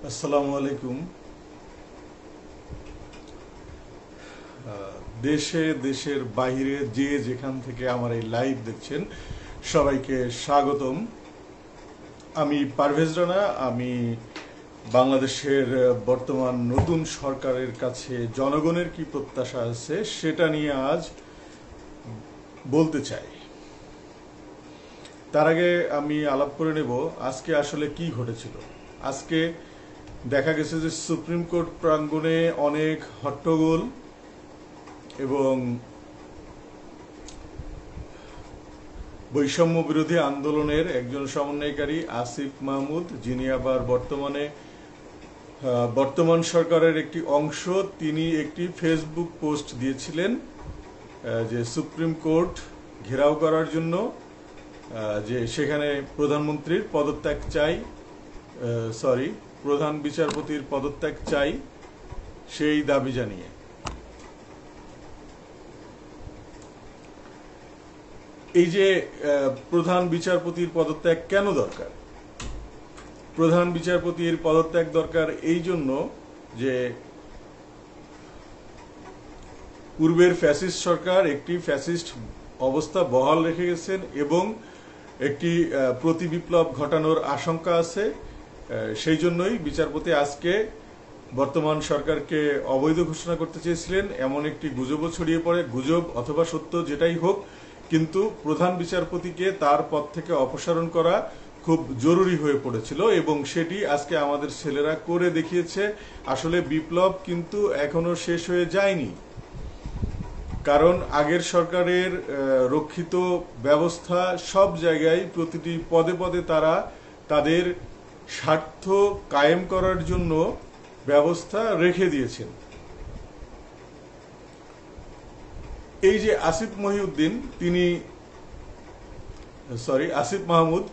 আসসালামু আলাইকুম। দেশে দেশের বাইরে যে যেখান থেকে আমার এই লাইভ দেখছেন সবাইকে স্বাগতম। আমি পারভেজ রানা। আমি বাংলাদেশের বর্তমান নতুন সরকারের কাছে জনগণের কি প্রত্যাশা আছে সেটা নিয়ে আজ বলতে চাই। তার আগে আমি আলাপ করে নেব আজকে আসলে কি ঘটেছিল। আজকে দেখা গেছে যে সুপ্রিম কোর্ট প্রাঙ্গণে অনেক হট্টগোল এবং বৈষম্য বিরোধী আন্দোলনের একজন সমন্বয়কারী আসিফ মাহমুদ, যিনি আবার বর্তমান সরকারের একটি অংশ, তিনি একটি ফেসবুক পোস্ট দিয়েছিলেন যে সুপ্রিম কোর্ট ঘেরাও করার জন্য, যে সেখানে প্রধানমন্ত্রীর পদত্যাগ চাই, প্রধান বিচারপতির পদত্যাগ চাই, সেই দাবি জানিয়ে। এই যে প্রধান বিচারপতির পদত্যাগ কেন দরকার? প্রধান বিচারপতির পদত্যাগ দরকার এই জন্য যে পূর্বের ফ্যাসিস্ট সরকার একটি ফ্যাসিস্ট অবস্থা বহাল রেখে গেছেন এবং একটি প্রতি বিপ্লব ঘটানোর আশঙ্কা আছে। সেই জন্যই বিচারপতি আজকে বর্তমান সরকারকে অবৈধ ঘোষণা করতে চেয়েছিলেন। এমন একটি গুজবও ছড়িয়ে পড়ে, গুজব অথবা সত্য যেটাই হোক, কিন্তু প্রধান বিচারপতিকে তার পদ থেকে অপসারণ করা খুব জরুরি হয়ে পড়েছিল এবং সেটি আজকে আমাদের ছেলেরা করে দেখিয়েছে। আসলে বিপ্লব কিন্তু এখনো শেষ হয়ে যায়নি, কারণ আগের সরকারের রক্ষিত ব্যবস্থা সব জায়গায় প্রতিটি পদে পদে তারা তাদের স্বার্থ কায়েম করার জন্য ব্যবস্থা রেখে দিয়েছেন। এই যে আসিফ মাহমুদ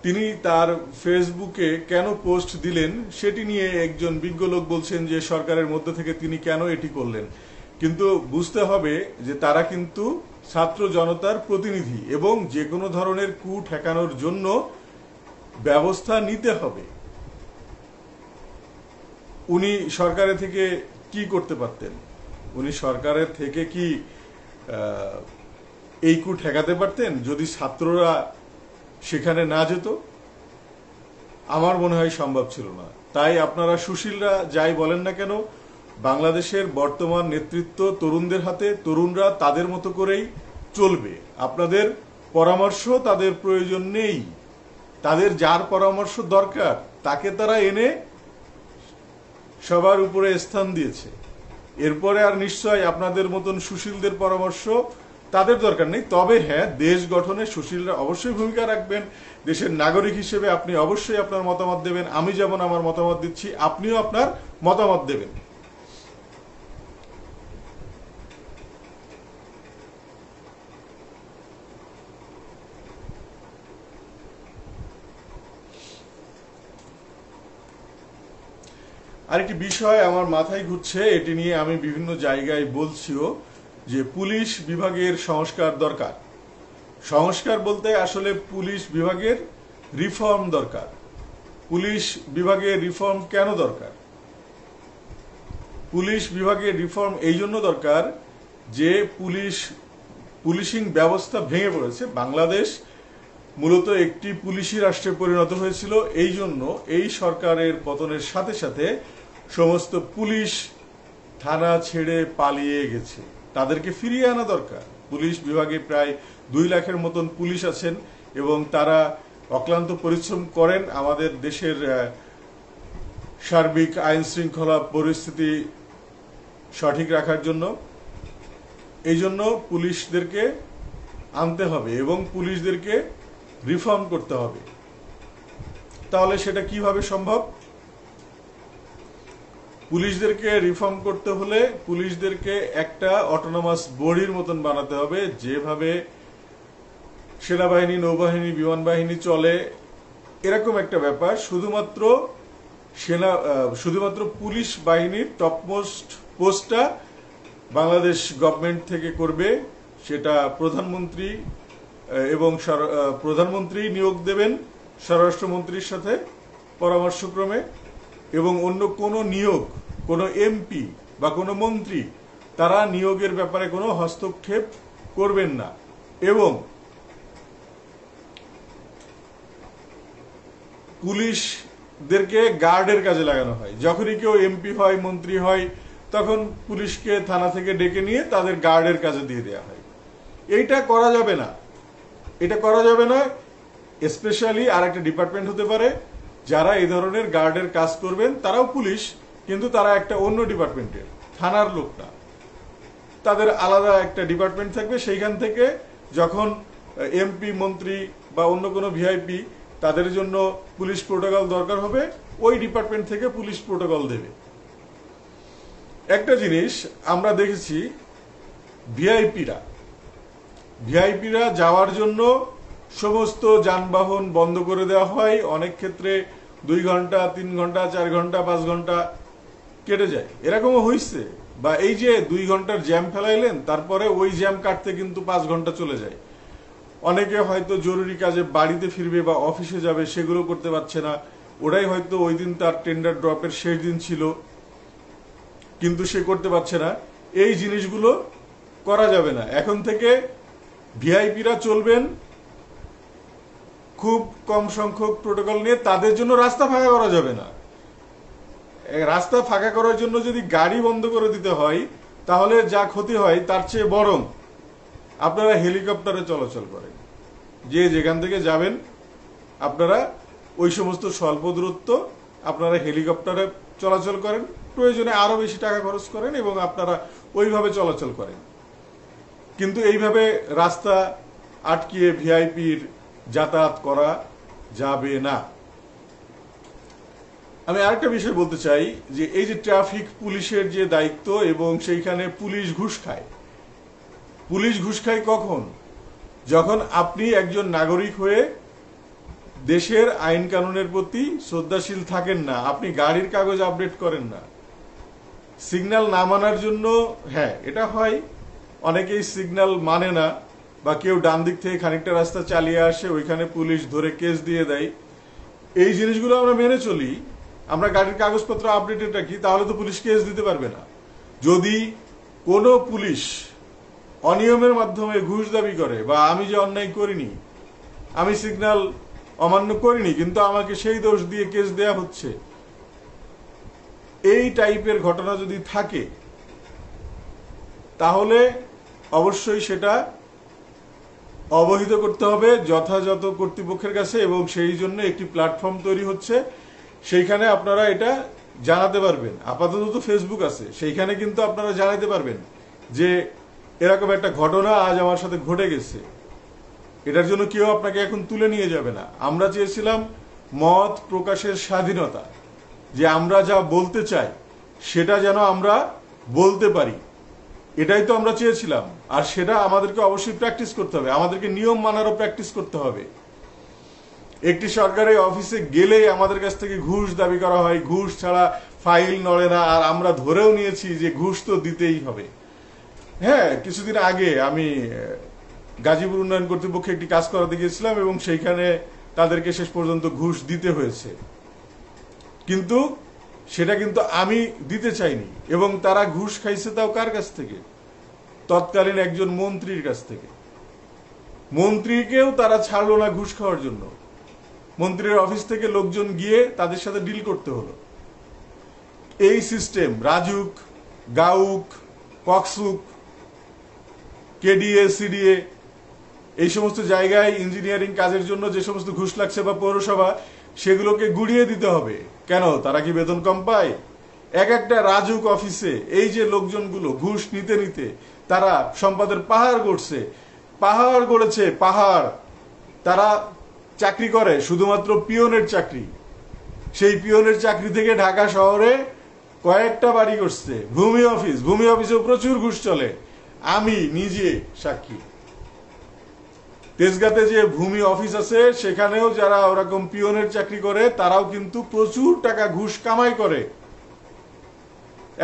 তিনি তার ফেসবুকে কেন পোস্ট দিলেন সেটি নিয়ে একজন বিজ্ঞ লোক বলছেন যে সরকারের মধ্য থেকে তিনি কেন এটি করলেন। কিন্তু বুঝতে হবে যে তারা কিন্তু ছাত্র জনতার প্রতিনিধি এবং যে কোনো ধরনের কূ ঠেকানোর জন্য ব্যবস্থা নিতে হবে। উনি সরকারের থেকে কি করতে পারতেন? উনি সরকারের থেকে কি এই কূ ঠেকাতে পারতেন যদি ছাত্ররা সেখানে না যেত? আমার মনে হয় সম্ভব ছিল না। তাই আপনারা সুশীলরা যাই বলেন না কেন, বাংলাদেশের বর্তমান নেতৃত্ব তরুণদের হাতে, তরুণরা তাদের মতো করেই চলবে। আপনাদের পরামর্শ তাদের প্রয়োজন নেই। তাদের যার পরামর্শ দরকার তাকে তারা এনে সবার উপরে স্থান দিয়েছে। এরপরে আর নিশ্চয় আপনাদের মতন সুশীলদের পরামর্শ তাদের দরকার নেই। তবে হ্যাঁ, দেশ গঠনে সুশীলরা অবশ্যই ভূমিকা রাখবেন। দেশের নাগরিক হিসেবে আপনি অবশ্যই আপনার মতামত দেবেন। আমি যেমন আমার মতামত দিচ্ছি, আপনিও আপনার মতামত দেবেন। আরেকটি বিষয় আমার মাথায় ঘুরছে, এটি নিয়ে আমি বিভিন্ন জায়গায় বলছিও, যে পুলিশ বিভাগের সংস্কার দরকার। সংস্কার বলতে আসলে পুলিশ বিভাগের রিফর্ম দরকার। পুলিশ বিভাগের রিফর্ম কেন দরকার? পুলিশ বিভাগের রিফর্ম এই জন্য দরকার যে পুলিশিং ব্যবস্থা ভেঙে পড়েছে। বাংলাদেশ মূলত একটি পুলিশি রাষ্ট্রে পরিণত হয়েছিল, এই জন্য এই সরকারের পতনের সাথে সাথে সমস্ত পুলিশ থানা ছেড়ে পালিয়ে গেছে। তাদেরকে ফিরিয়ে আনা দরকার। পুলিশ বিভাগে প্রায় 2 লাখের মতন পুলিশ আছেন এবং তারা অক্লান্ত পরিশ্রম করেন আমাদের দেশের সার্বিক আইন শৃঙ্খলা পরিস্থিতি সঠিক রাখার জন্য। এই জন্য পুলিশদেরকে আনতে হবে এবং পুলিশদেরকে রিফর্ম করতে হবে। তাহলে সেটা কিভাবে সম্ভব? পুলিশদেরকে রিফর্ম করতে হলে পুলিশদেরকে একটা অটোনমাস বডির মতন বানাতে হবে, যেভাবে সেনাবাহিনী, নৌবাহিনী, বিমান বাহিনী চলে, এরকম একটা ব্যাপার। শুধুমাত্র পুলিশ বাহিনীর টপমোস্ট পোস্টটা বাংলাদেশ গভর্নমেন্ট থেকে করবে, সেটা প্রধানমন্ত্রী এবং প্রধানমন্ত্রী নিয়োগ দেবেন স্বরাষ্ট্রমন্ত্রীর সাথে পরামর্শক্রমে। এবং অন্য কোনো নিয়োগ, কোনো এমপি বা কোনো মন্ত্রী তারা নিয়োগের ব্যাপারে কোনো হস্তক্ষেপ করবেন না। এবং পুলিশদেরকে গার্ডের কাজে লাগানো হয়। যখনই কেউ এমপি হয়, মন্ত্রী হয়, তখন পুলিশকে থানা থেকে ডেকে নিয়ে তাদের গার্ডের কাজে দিয়ে দেওয়া হয়। এইটা করা যাবে না, এটা করা যাবে না। স্পেশালি আর একটা ডিপার্টমেন্ট হতে পারে যারা এই ধরনের গার্ডের কাজ করবেন, তারাও পুলিশ, কিন্তু তারা একটা অন্য ডিপার্টমেন্টের, থানার লোক না। তাদের আলাদা একটা ডিপার্টমেন্ট থাকবে। সেইখান থেকে যখন এমপি, মন্ত্রী বা অন্য কোনো ভিআইপি তাদের জন্য পুলিশ প্রোটোকল দরকার হবে, ওই ডিপার্টমেন্ট থেকে পুলিশ প্রোটোকল দেবে। একটা জিনিস আমরা দেখেছি, ভিআইপিরা যাওয়ার জন্য সমস্ত যানবাহন বন্ধ করে দেওয়া হয়। অনেক ক্ষেত্রে 2 ঘন্টা, 3 ঘন্টা, 4 ঘন্টা, 5 ঘন্টা কেটে যায়। এরকমও হয়েছে। বা এই যে 2 ঘন্টার জ্যাম ফেলাইলেন, তারপরে ওই জ্যাম কাটতে কিন্তু 5 ঘন্টা চলে যায়। অনেকে হয়তো জরুরি কাজে বাড়িতে ফিরবে বা অফিসে যাবে, সেগুলো করতে পারছে না। ওটাই হয়তো ওই দিন তার টেন্ডার ড্রপের শেষ দিন ছিল, কিন্তু সে করতে পারছে না। এই জিনিসগুলো করা যাবে না। এখন থেকে ভিআইপিরা চলবেন খুব কম সংখ্যক প্রোটোকল নিয়ে। তাদের জন্য রাস্তা ফাঁকা করা যাবে না। রাস্তা ফাঁকা করার জন্য যদি গাড়ি বন্ধ করে দিতে হয়, তাহলে যা ক্ষতি হয় তার চেয়ে বরং আপনারা হেলিকপ্টারে চলাচল করেন। যে যেখান থেকে যাবেন আপনারা ওই সমস্ত স্বল্প দূরত্ব আপনারা হেলিকপ্টারে চলাচল করেন। প্রয়োজনে আরো বেশি টাকা খরচ করেন এবং আপনারা ওইভাবে চলাচল করেন। কিন্তু এইভাবে রাস্তা আটকিয়ে ভিআইপির যাতায়াত করা যাবে না। আমি আরেকটা বিষয় বলতে চাই যে এই যে ট্রাফিক পুলিশের যে দায়িত্ব, এবং সেইখানে পুলিশ ঘুষ খায়। পুলিশ ঘুষ খায় কখন? যখন আপনি একজন নাগরিক হয়ে দেশের আইন কানুনের প্রতি শ্রদ্ধাশীল থাকেন না, আপনি গাড়ির কাগজ আপডেট করেন না, সিগন্যাল না মানার জন্য। হ্যাঁ, এটা হয়, অনেকেই সিগন্যাল মানে না, বা কেউ ডান দিক থেকে খানিকটা রাস্তা চালিয়ে আসে, ওইখানে পুলিশ ধরে কেস দিয়ে দেয়। এই জিনিসগুলো আমরা মেনে চলি, আমরা গাড়ির কাগজপত্র আপডেটেড রাখি, তাহলে তো পুলিশ কেস দিতে পারবে না। যদি কোনো পুলিশ অনিয়মের মাধ্যমে ঘুষ দাবি করে, বা আমি যে অন্যায় করিনি, আমি সিগন্যাল অমান্য করিনি, কিন্তু আমাকে সেই দোষ দিয়ে কেস দেয়া হচ্ছে, এই টাইপের ঘটনা যদি থাকে, তাহলে অবশ্যই সেটা অবহিত করতে হবে যথাযথ কর্তৃপক্ষের কাছে। এবং সেই জন্য একটি প্ল্যাটফর্ম তৈরি হচ্ছে, সেইখানে আপনারা এটা জানাতে পারবেন। আপাতত তো ফেসবুক আছে, সেইখানে কিন্তু আপনারা জানাতে পারবেন যে এরকম একটা ঘটনা আজ আমার সাথে ঘটে গেছে। এটার জন্য কেউ আপনাকে এখন তুলে নিয়ে যাবে না। আমরা চেয়েছিলাম মত প্রকাশের স্বাধীনতা, যে আমরা যা বলতে চাই সেটা যেন আমরা বলতে পারি, এটাই তো আমরা চেয়েছিলাম। আর সেটা আমাদেরকে অবশ্যই প্র্যাকটিস করতে হবে, আমাদেরকে নিয়ম মানারও প্র্যাকটিস করতে হবে। একটি সরকারি অফিসে গেলেই আমাদের কাছ থেকে ঘুষ দাবি করা হয়, ঘুষ ছাড়া ফাইল নড়ে না। আর আমরা ধরেও নিয়েছি যে ঘুষ তো দিতেই হবে। হ্যাঁ, কিছুদিন আগে আমি গাজীপুর উন্নয়ন কর্তৃপক্ষে একটি কাজ করাতে গিয়েছিলাম, এবং সেইখানে তাদেরকে শেষ পর্যন্ত ঘুষ দিতে হয়েছে। কিন্তু সেটা কিন্তু আমি দিতে চাইনি, এবং তারা ঘুষ খাইছে তাও কার কাছ থেকে? তৎকালীন একজন মন্ত্রীর কাছ থেকে। মন্ত্রীকেও তারা ছাড়লো না ঘুষ খাওয়ার জন্য। মন্ত্রীর অফিস থেকে লোকজন গিয়ে তাদের সাথে ডিল করতে হলো। এই সিস্টেম রাজুক, গাউক, ককসুক, কেডিএ, সিডিএ, এই সমস্ত জায়গায় ইঞ্জিনিয়ারিং কাজের জন্য যে সমস্ত ঘুষ লাগছে, বা পৌরসভা, সেগুলোকে গুড়িয়ে দিতে হবে। কেন? তারা কি বেতন কম পায়? এক একটা রাজুক অফিসে এই যে লোকজনগুলো ঘুষ নিতে নিতে তারা সম্পদের পাহাড় গড়ছে, পাহাড় গড়েছে, পাহাড়। তারা চাকরি করে শুধুমাত্র পিয়নের চাকরি। সেই পিয়নের চাকরি থেকে ঢাকা শহরে কয়েকটা বাড়ি করছে। ভূমি অফিসেও প্রচুর ঘুষ চলে, আমি নিজে সাক্ষী। তেজগাঁতে যে ভূমি অফিস আছে, সেখানেও যারা ওরকম পিয়নের চাকরি করে, তারাও কিন্তু প্রচুর টাকা ঘুষ কামাই করে।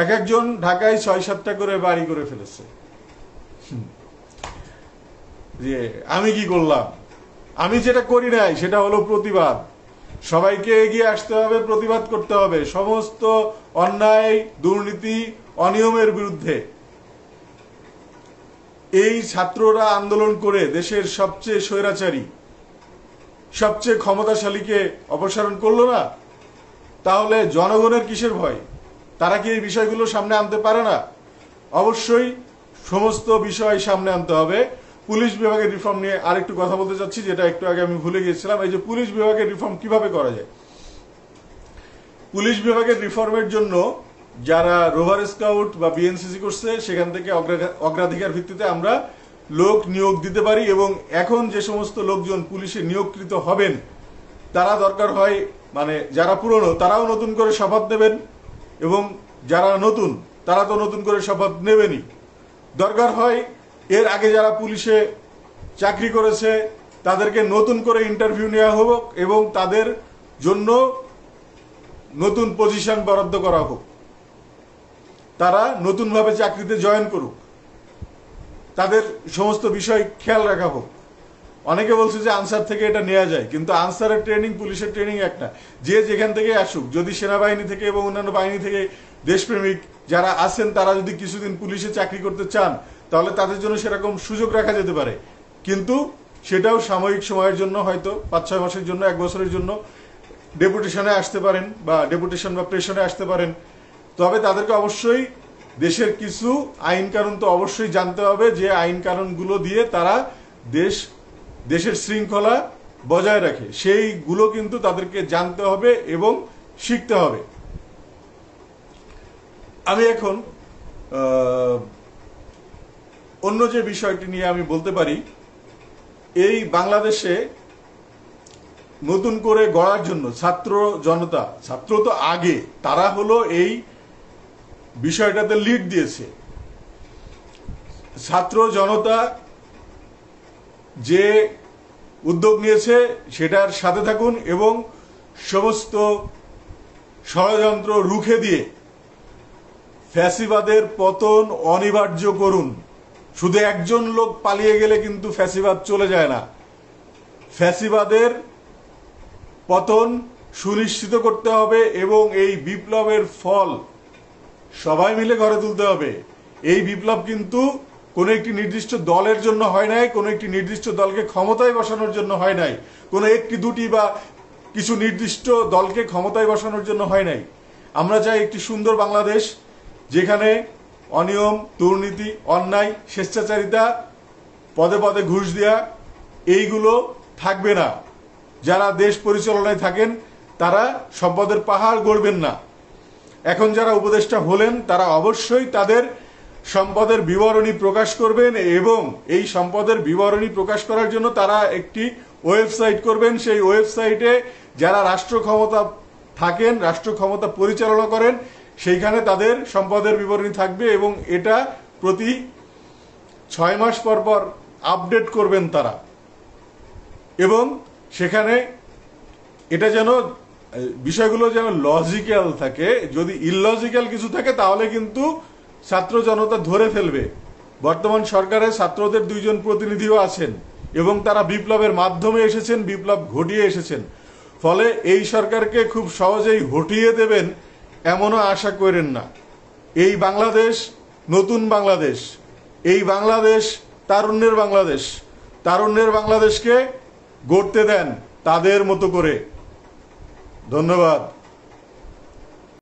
এক একজন ঢাকায় 6-7টা করে বাড়ি করে ফেলেছে। যে আমি কি করলাম? আমি যেটা করি নাই সেটা হলো প্রতিবাদ। সবাইকে এগিয়ে আসতে হবে, প্রতিবাদ করতে হবে সমস্ত অন্যায়, দুর্নীতি, অনিয়মের বিরুদ্ধে। এই ছাত্ররা আন্দোলন করে দেশের সবচেয়ে স্বৈরাচারী, সবচেয়ে ক্ষমতাশালীকে অপসারণ করলো না, তাহলে জনগণের কিসের ভয়? তারা কি এই বিষয়গুলো সামনে আনতে পারে না? অবশ্যই সমস্ত বিষয় সামনে আনতে হবে। পুলিশ বিভাগের রিফর্ম নিয়ে আরেকটু কথা বলতে চাচ্ছি, যেটা একটু আগে আমি ভুলে গিয়েছিলাম। এই যে পুলিশ বিভাগের রিফর্ম কিভাবে করা যায়, পুলিশ বিভাগের রিফর্মের জন্য যারা রোভার স্কাউট বা বিএনসিসি করছে সেখান থেকে অগ্রাধিকার ভিত্তিতে আমরা লোক নিয়োগ দিতে পারি, এবং এখন যে সমস্ত লোকজন পুলিশে নিয়োগকৃত হবেন তারা দরকার হয়, মানে যারা পুরনো তারাও নতুন করে শপথ নেবেন, এবং যারা নতুন তারা তো নতুন করে শপথ নেবেনই। দরকার হয় এর আগে যারা পুলিশে চাকরি করেছে তাদেরকে নতুন করে ইন্টারভিউ নেওয়া হোক এবং তাদের জন্য নতুন পজিশন বরাদ্দ করা হোক, তারা নতুনভাবে চাকরিতে জয়েন করুক, তাদের সমস্ত বিষয় খেয়াল রাখা হোক। অনেকে বলছে যে আনসার থেকে এটা নেওয়া যায়, কিন্তু আনসারের ট্রেনিং পুলিশের ট্রেনিং একটা। যে যেখান থেকে আসুক, যদি সেনাবাহিনী থেকে এবং অন্যান্য বাহিনী থেকে দেশপ্রেমিক যারা আছেন তারা যদি কিছুদিন পুলিশে চাকরি করতে চান তাহলে তাদের জন্য সেরকম সুযোগ রাখা যেতে পারে, কিন্তু সেটাও সাময়িক সময়ের জন্য, হয়তো 5-6 মাসের জন্য, 1 বছরের জন্য ডেপুটেশনে আসতে পারেন বা ডেপুটেশন বা প্রেশনে আসতে পারেন। তবে তাদেরকে অবশ্যই দেশের কিছু আইন কানুন তো অবশ্যই জানতে হবে, যে আইন কানুনগুলো দিয়ে তারা দেশের শৃঙ্খলা বজায় রাখে সেইগুলো কিন্তু তাদেরকে জানতে হবে এবং শিখতে হবে। আমি এখন অন্য যে বিষয়টি নিয়ে আমি বলতে পারি, এই বাংলাদেশে নতুন করে গড়ার জন্য ছাত্র জনতা, ছাত্র তো আগে, তারা হলো এই বিষয়টাতে লিড দিয়েছে। ছাত্র জনতা যে উদ্যোগ নিয়েছে সেটার সাথে থাকুন এবং সমস্ত ষড়যন্ত্র রুখে দিয়ে ফ্যাসিবাদের পতন অনিবার্য করুন। শুধু একজন লোক পালিয়ে গেলে কিন্তু ফ্যাসিবাদ চলে যায় না। ফ্যাসিবাদের পতন সুনিশ্চিত করতে হবে এবং এই বিপ্লবের ফল সবাই মিলে ঘরে তুলতে হবে। এই বিপ্লব কিন্তু কোনো একটি নির্দিষ্ট দলের জন্য হয় নাই, কোনো একটি নির্দিষ্ট দলকে ক্ষমতায় বসানোর জন্য হয় নাই, কোনো একটি দুটি বা কিছু নির্দিষ্ট দলকে ক্ষমতায় বসানোর জন্য হয় নাই। আমরা চাই একটি সুন্দর বাংলাদেশ, যেখানে অনিয়ম, দুর্নীতি, অন্যায়, স্বেচ্ছাচারিতা, পদে পদে ঘুষ দেয়া এইগুলো থাকবে না। যারা দেশ পরিচালনায় থাকেন তারা সম্পদের পাহাড় গড়বেন না। এখন যারা উপদেষ্টা হলেন তারা অবশ্যই তাদের সম্পদের বিবরণী প্রকাশ করবেন, এবং এই সম্পদের বিবরণী প্রকাশ করার জন্য তারা একটি ওয়েবসাইট করবেন। সেই ওয়েবসাইটে যারা রাষ্ট্র ক্ষমতা থাকেন, রাষ্ট্র ক্ষমতা পরিচালনা করেন, সেইখানে তাদের সম্পদের বিবরণী থাকবে এবং এটা প্রতি 6 মাস পর পর আপডেট করবেন তারা। এবং সেখানে এটা যেন বিষয়গুলো যেন লজিক্যাল থাকে। যদি ইললজিক্যাল কিছু থাকে তাহলে কিন্তু ছাত্র জনতা ধরে ফেলবে। বর্তমান সরকারে ছাত্রদের 2 জন প্রতিনিধিও আছেন এবং তারা বিপ্লবের মাধ্যমে এসেছেন, বিপ্লব ঘটিয়ে এসেছেন। ফলে এই সরকারকে খুব সহজেই হটিয়ে দেবেন এমনও আশা করেন না। এই বাংলাদেশ নতুন বাংলাদেশ, এই বাংলাদেশ তারুণ্যের বাংলাদেশ। তারুণ্যের বাংলাদেশকে গড়তে দেন তাদের মতো করে। ধন্যবাদ।